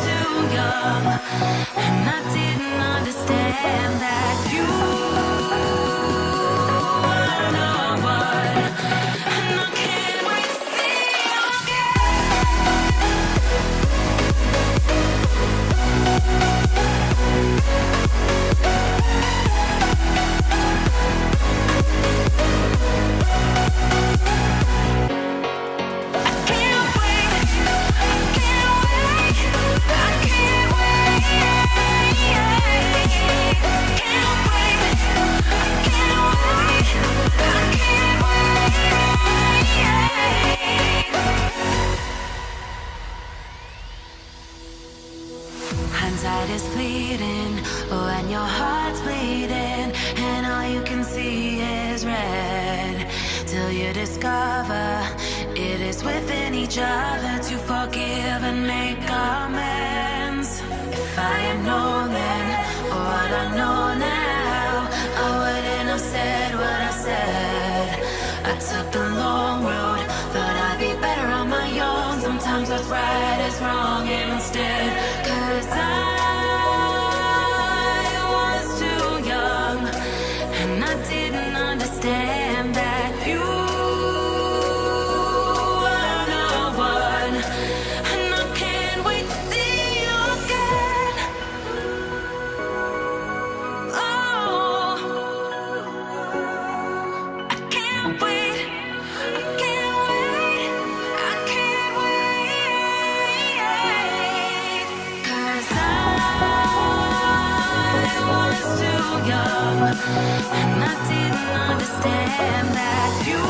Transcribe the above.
too young, and I didn't understand that you were no one, and I can't wait to see you hindsight is fleeting, oh, and your heart's bleeding, and all you can see is red. Till you discover it is within each other to forgive and make amends. If I had known then, or what I know now, I wouldn't have said what I said. I took the long road, thought I'd be better on my own. Sometimes what's right is wrong instead, 'cause I was too young, and I didn't understand that you were no one, and I can't wait to see you again. Oh, I can't wait, I can't wait, I can't wait, 'cause I was too young, and I didn't understand that you